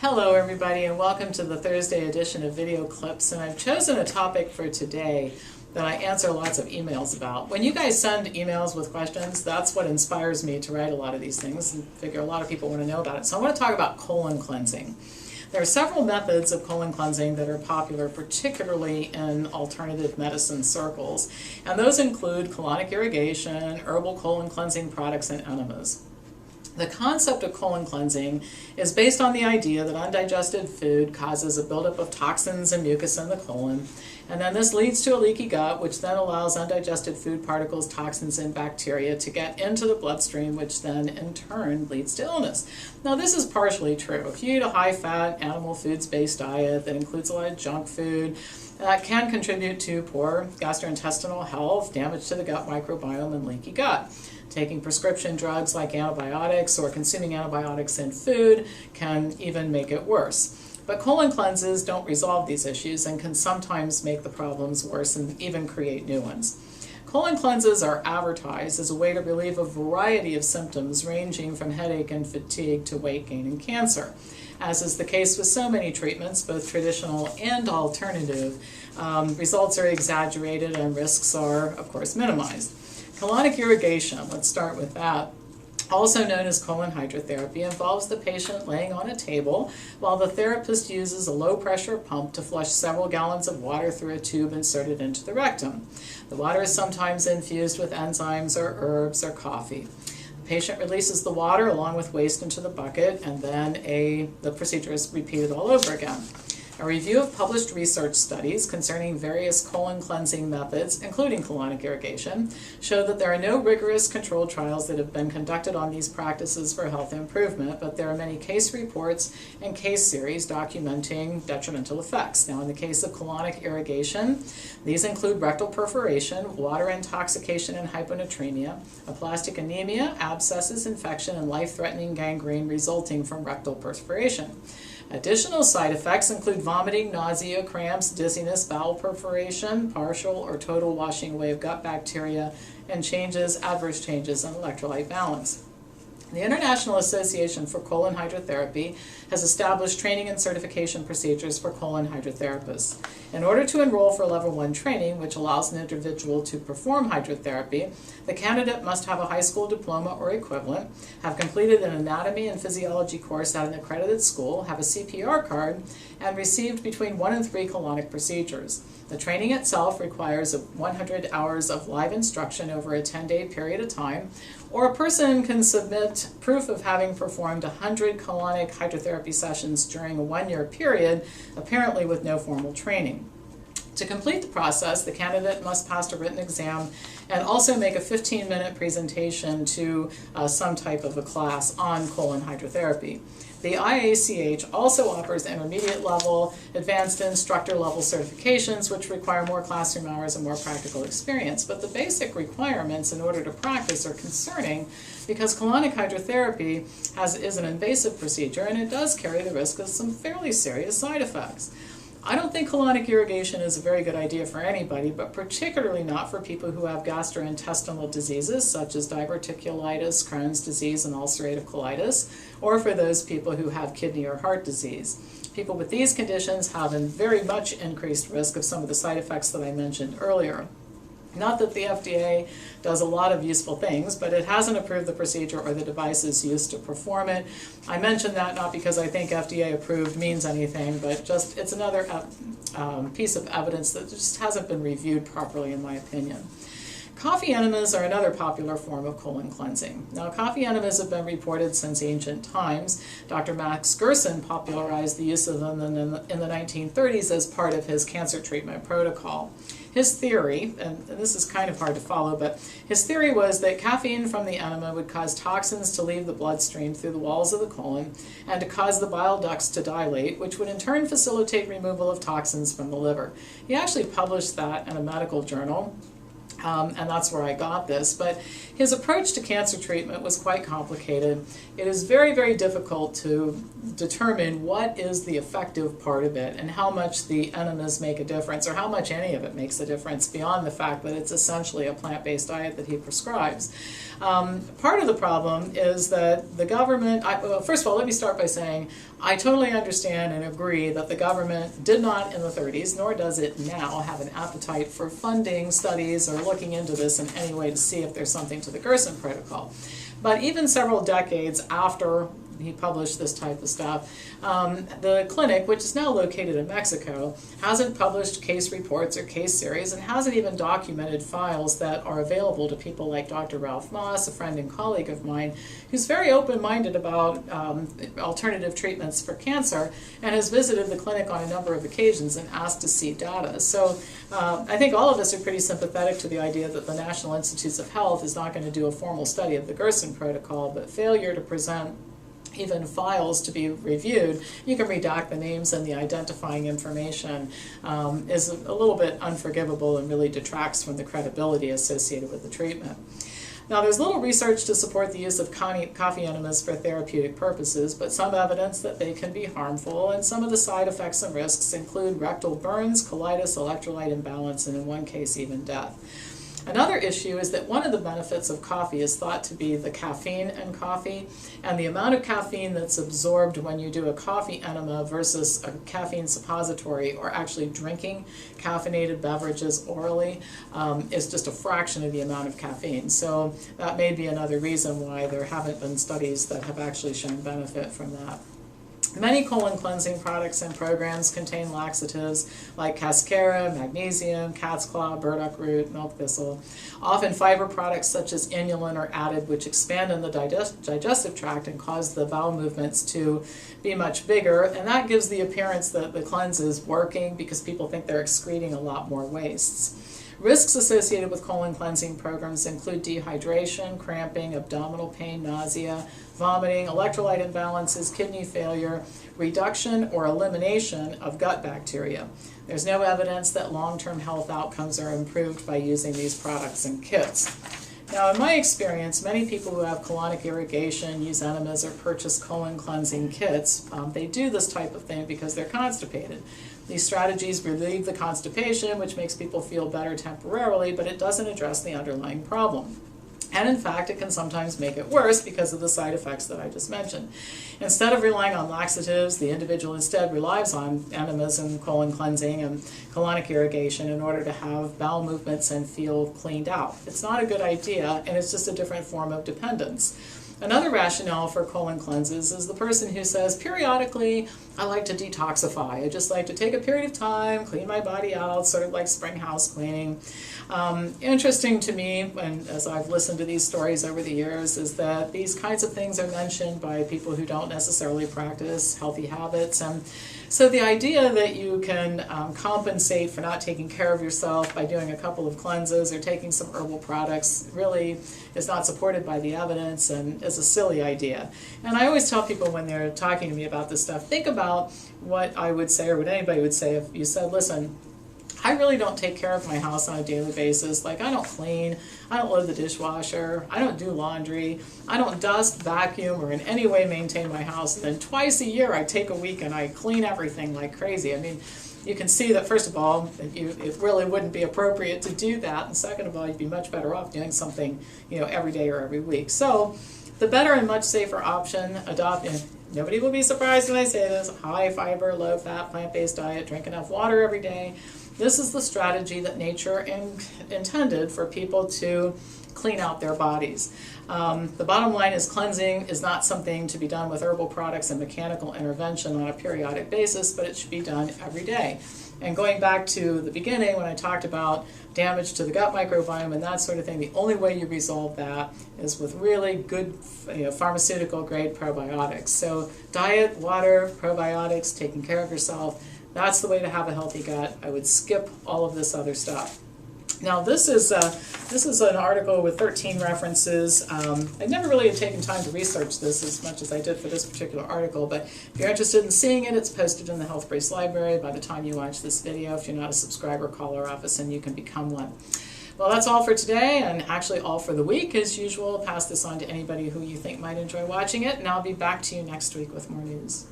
Hello everybody and welcome to the Thursday edition of Video Clips, and I've chosen a topic for today that I answer lots of emails about. When you guys send emails with questions, that's what inspires me to write a lot of these things, and I figure a lot of people want to know about it. So I want to talk about colon cleansing. There are several methods of colon cleansing that are popular, particularly in alternative medicine circles, and those include colonic irrigation, herbal colon cleansing products, and enemas. The concept of colon cleansing is based on the idea that undigested food causes a buildup of toxins and mucus in the colon, and then this leads to a leaky gut, which then allows undigested food particles, toxins, and bacteria to get into the bloodstream, which then in turn leads to illness. Now this is partially true. If you eat a high-fat, animal foods-based diet that includes a lot of junk food, that can contribute to poor gastrointestinal health, damage to the gut microbiome, and leaky gut. Taking prescription drugs like antibiotics or consuming antibiotics in food can even make it worse. But colon cleanses don't resolve these issues and can sometimes make the problems worse and even create new ones. Colon cleanses are advertised as a way to relieve a variety of symptoms ranging from headache and fatigue to weight gain and cancer. As is the case with so many treatments, both traditional and alternative, results are exaggerated and risks are, of course, minimized. Colonic irrigation, let's start with that, also known as colon hydrotherapy, involves the patient laying on a table while the therapist uses a low-pressure pump to flush several gallons of water through a tube inserted into the rectum. The water is sometimes infused with enzymes or herbs or coffee. The patient releases the water along with waste into the bucket, and then the procedure is repeated all over again. A review of published research studies concerning various colon cleansing methods, including colonic irrigation, show that there are no rigorous controlled trials that have been conducted on these practices for health improvement, but there are many case reports and case series documenting detrimental effects. Now, in the case of colonic irrigation, these include rectal perforation, water intoxication and hyponatremia, aplastic anemia, abscesses, infection, and life-threatening gangrene resulting from rectal perforation. Additional side effects include vomiting, nausea, cramps, dizziness, bowel perforation, partial or total washing away of gut bacteria, and adverse changes in electrolyte balance. The International Association for Colon Hydrotherapy has established training and certification procedures for colon hydrotherapists. In order to enroll for Level 1 training, which allows an individual to perform hydrotherapy, the candidate must have a high school diploma or equivalent, have completed an anatomy and physiology course at an accredited school, have a CPR card, and received between 1 and 3 colonic procedures. The training itself requires 100 hours of live instruction over a 10-day period of time, or a person can submit proof of having performed 100 colonic hydrotherapy sessions during a 1-year period, apparently with no formal training. To complete the process, the candidate must pass a written exam and also make a 15-minute presentation to some type of a class on colon hydrotherapy. The IACH also offers intermediate level, advanced instructor level certifications, which require more classroom hours and more practical experience. But the basic requirements in order to practice are concerning because colonic hydrotherapy is an invasive procedure, and it does carry the risk of some fairly serious side effects. I don't think colonic irrigation is a very good idea for anybody, but particularly not for people who have gastrointestinal diseases such as diverticulitis, Crohn's disease, and ulcerative colitis, or for those people who have kidney or heart disease. People with these conditions have a very much increased risk of some of the side effects that I mentioned earlier. Not that the FDA does a lot of useful things, but it hasn't approved the procedure or the devices used to perform it. I mention that not because I think FDA approved means anything, but just it's another piece of evidence that just hasn't been reviewed properly, in my opinion. Coffee enemas are another popular form of colon cleansing. Now, coffee enemas have been reported since ancient times. Dr. Max Gerson popularized the use of them in the 1930s as part of his cancer treatment protocol. His theory, and this is kind of hard to follow, but his theory was that caffeine from the enema would cause toxins to leave the bloodstream through the walls of the colon and to cause the bile ducts to dilate, which would in turn facilitate removal of toxins from the liver. He actually published that in a medical journal. And that's where I got this. But his approach to cancer treatment was quite complicated. It is very, very difficult to determine what is the effective part of it and how much the enemas make a difference, or how much any of it makes a difference beyond the fact that it's essentially a plant-based diet that he prescribes. Part of the problem is that the government, well, first of all, let me start by saying I totally understand and agree that the government did not in the 30s, nor does it now, have an appetite for funding studies or looking into this in any way to see if there's something to the Gerson protocol. But even several decades after he published this type of stuff, the clinic, which is now located in Mexico, hasn't published case reports or case series and hasn't even documented files that are available to people like Dr. Ralph Moss, a friend and colleague of mine, who's very open-minded about alternative treatments for cancer and has visited the clinic on a number of occasions and asked to see data. So I think all of us are pretty sympathetic to the idea that the National Institutes of Health is not going to do a formal study of the Gerson protocol, but failure to present even files to be reviewed, you can redact the names and the identifying information, is a little bit unforgivable and really detracts from the credibility associated with the treatment. Now, there's little research to support the use of coffee enemas for therapeutic purposes, but some evidence that they can be harmful, and some of the side effects and risks include rectal burns, colitis, electrolyte imbalance, and in one case even death. Another issue is that one of the benefits of coffee is thought to be the caffeine in coffee, and the amount of caffeine that's absorbed when you do a coffee enema versus a caffeine suppository, or actually drinking caffeinated beverages orally, is just a fraction of the amount of caffeine. So that may be another reason why there haven't been studies that have actually shown benefit from that. Many colon cleansing products and programs contain laxatives like cascara, magnesium, cat's claw, burdock root, milk thistle. Often fiber products such as inulin are added, which expand in the digestive tract and cause the bowel movements to be much bigger, and that gives the appearance that the cleanse is working because people think they're excreting a lot more wastes. Risks associated with colon cleansing programs include dehydration, cramping, abdominal pain, nausea, vomiting, electrolyte imbalances, kidney failure, reduction or elimination of gut bacteria. There's no evidence that long-term health outcomes are improved by using these products and kits. Now, in my experience, many people who have colonic irrigation, use enemas, or purchase colon cleansing kits, they do this type of thing because they're constipated. These strategies relieve the constipation, which makes people feel better temporarily, but it doesn't address the underlying problem. And in fact, it can sometimes make it worse because of the side effects that I just mentioned. Instead of relying on laxatives, the individual instead relies on enemas and colon cleansing and colonic irrigation in order to have bowel movements and feel cleaned out. It's not a good idea, and it's just a different form of dependence. Another rationale for colon cleanses is the person who says, periodically, I like to detoxify. I just like to take a period of time, clean my body out, sort of like spring house cleaning. Interesting to me, as I've listened to these stories over the years, is that these kinds of things are mentioned by people who don't necessarily practice healthy habits. And so the idea that you can compensate for not taking care of yourself by doing a couple of cleanses or taking some herbal products really is not supported by the evidence and is a silly idea. And I always tell people when they're talking to me about this stuff, think about what I would say or what anybody would say if you said, listen, I really don't take care of my house on a daily basis. Like, I don't clean, I don't load the dishwasher, I don't do laundry, I don't dust, vacuum, or in any way maintain my house. And then twice a year I take a week and I clean everything like crazy. I mean, you can see that, first of all, it really wouldn't be appropriate to do that. And second of all, you'd be much better off doing something, every day or every week. So the better and much safer option, nobody will be surprised when I say this, high fiber, low fat, plant-based diet, drink enough water every day. This is the strategy that nature intended for people to clean out their bodies. The bottom line is cleansing is not something to be done with herbal products and mechanical intervention on a periodic basis, but it should be done every day. And going back to the beginning when I talked about damage to the gut microbiome and that sort of thing, the only way you resolve that is with really good pharmaceutical grade probiotics. So diet, water, probiotics, taking care of yourself, that's the way to have a healthy gut. I would skip all of this other stuff. Now this is an article with 13 references. I never really had taken time to research this as much as I did for this particular article, but if you're interested in seeing it, it's posted in the Health Brace Library by the time you watch this video. If you're not a subscriber, call our office and you can become one. Well, that's all for today, and actually all for the week. As usual, pass this on to anybody who you think might enjoy watching it, and I'll be back to you next week with more news.